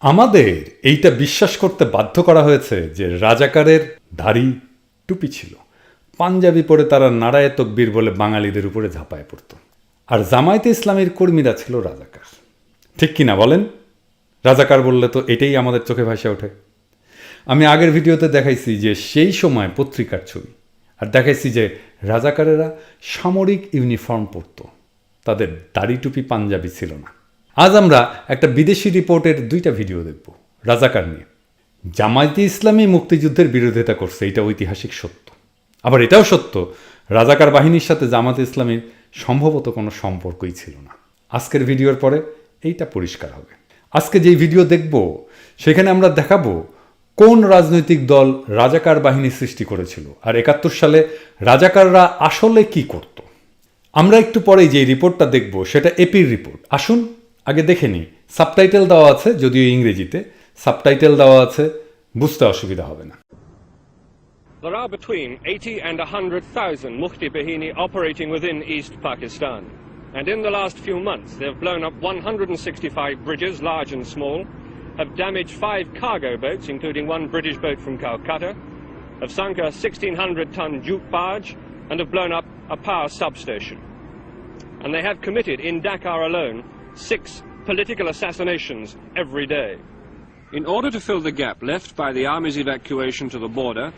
আমাদের এইটা বিশ্বাস করতে বাধ্য করা হয়েছে যে রাজাকারের দাড়ি টুপি ছিল, পাঞ্জাবি পরে তারা নারায়ে তকবীর বলে বাঙালিদের উপরে ঝাঁপায় পড়ত, আর জামায়াতে ইসলামীর কর্মীরা ছিল রাজাকার। ঠিক কিনা বলেন? রাজাকার বললে তো এটাই আমাদের চোখে ভাসে ওঠে। আমি আগের ভিডিওতে দেখাইছি যে সেই সময় পত্রিকার ছবি, আর দেখাইছি যে রাজাকারেরা সামরিক ইউনিফর্ম পরত, তাদের দাড়ি টুপি পাঞ্জাবি ছিল না। আজ আমরা একটা বিদেশি রিপোর্টের 2টা ভিডিও দেখব রাজাকার নিয়ে। জামায়াতে ইসলামী মুক্তিযুদ্ধের বিরোধিতা করছে, এটা ঐতিহাসিক সত্য। আবার এটাও সত্য রাজাকার বাহিনীর সাথে জামায়াতে ইসলামীর সম্ভবত কোনো সম্পর্কই ছিল না। আজকের ভিডিওর পরে এইটা পরিষ্কার হবে। আজকে যেই ভিডিও দেখব সেখানে আমরা দেখাবো কোন রাজনৈতিক দল রাজাকার বাহিনী সৃষ্টি করেছিল, আর 71 সালে রাজাকাররা আসলে কি করত। আমরা একটু পরেই যে রিপোর্টটা দেখব সেটা এপির রিপোর্ট। আসুন আগে দেখে নিই। সাবটাইটেল দেওয়া আছে, যদিও ইংরেজিতে সাবটাইটেল দেওয়া আছে, বুঝতে অসুবিধা হবে না। There are between 80 and 100,000 Mufti Bahini operating within East Pakistan. And in the last few months, they have blown up 165 bridges, large and small, have damaged 5 cargo boats, including one British boat from Calcutta, have sunk a 1,600-ton jute barge, and have blown up a power substation. And they have committed, in Dakar alone, 6 political assassinations every day. In order to fill the gap left by the army's evacuation to the border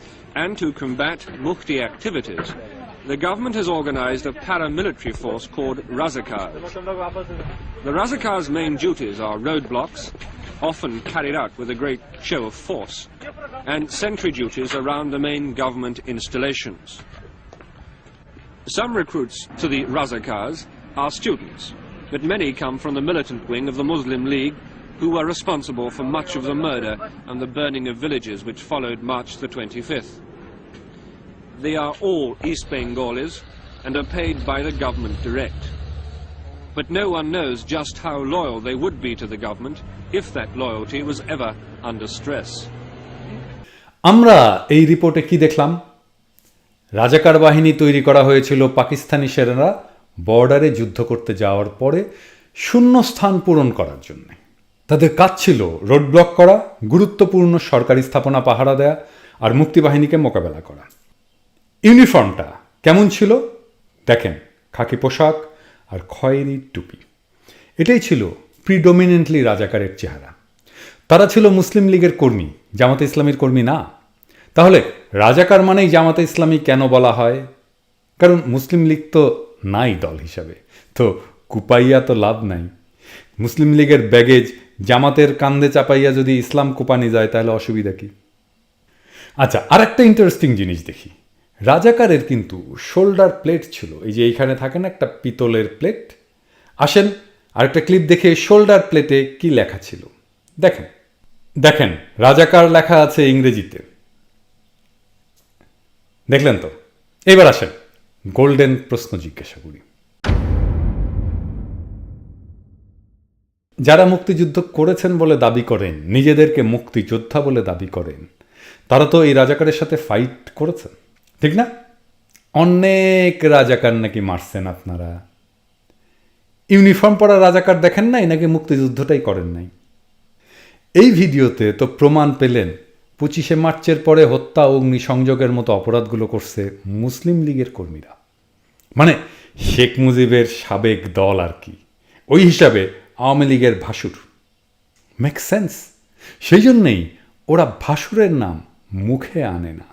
and to combat Mufti activities, the government has organized a paramilitary force called Razakars. The Razakars' main duties are roadblocks, often carried out with a great show of force, and sentry duties around the main government installations. Some recruits to the Razakars are students, but many come from the militant wing of the Muslim League, who were responsible for much of the murder and the burning of villages which followed March the 25th. They are all East Bengalis and are paid by the government direct. But no one knows just how loyal they would be to the government if that loyalty was ever under stress. আমরা এই রিপোর্টে কি দেখলাম? রাজাকার বাহিনী তৈরি করা হয়েছিল পাকিস্তানি সেনারা বর্ডারে যুদ্ধ করতে যাওয়ার পরে শূন্য স্থান পূরণ করার জন্য। তাদের কাজ ছিল রোড ব্লক করা, গুরুত্বপূর্ণ সরকারি স্থাপনা পাহারা দেয়া, আর মুক্তিবাহিনীকে মোকাবেলা করা। ইউনিফর্মটা কেমন ছিল দেখেন, খাকি পোশাক আর খয়েরি টুপি। এটাই ছিল প্রিডোমিনেন্টলি রাজাকারের চেহারা। তারা ছিল মুসলিম লীগের কর্মী, জামাতে ইসলামীর কর্মী না। তাহলে রাজাকার মানেই জামাতে ইসলামী কেন বলা হয়? কারণ মুসলিম লীগ তো নাই দল হিসাবে, তো কুপাইয়া তো লাভ নাই। মুসলিম লীগের ব্যাগেজ জামাতের কান্দে চাপাইয়া যদি ইসলাম কোপানি যায় তাহলে অসুবিধা কি? আচ্ছা, আর একটা ইন্টারেস্টিং জিনিস দেখি। রাজাকারের কিন্তু শোল্ডার প্লেট ছিল, এই যে এইখানে থাকে না একটা পিতলের প্লেট। আসেন আরেকটা ক্লিপ দেখে শোল্ডার প্লেটে কি লেখা ছিল দেখেন। দেখেন রাজাকার লেখা আছে ইংরেজিতে, দেখলেন তো? এবার আসেন গোল্ডেন প্রশ্ন জিজ্ঞাসা করি। যারা মুক্তিযুদ্ধ করেছেন বলে দাবি করেন, নিজেদেরকে মুক্তিযোদ্ধা বলে দাবি করেন, তারা তো এই রাজাকারের সাথে ফাইট করেছেন, ঠিক না? অনেক রাজাকার নাকি মারছেন আপনারা। ইউনিফর্ম পরা রাজাকার দেখেন নাই, নাকি মুক্তিযুদ্ধটাই করেন নাই? এই ভিডিওতে তো প্রমাণ পেলেন 25শে মার্চের পরে হত্যা, অগ্নিসংযোগের মতো অপরাধগুলো করছে মুসলিম লীগের কর্মীরা, মানে শেখ মুজিবের সাবেক দল আর কি। ওই হিসাবে আওয়ামী লীগের ভাসুর। Make sense. সেই জন্যেই ওরা ভাসুরের নাম মুখে আনে না।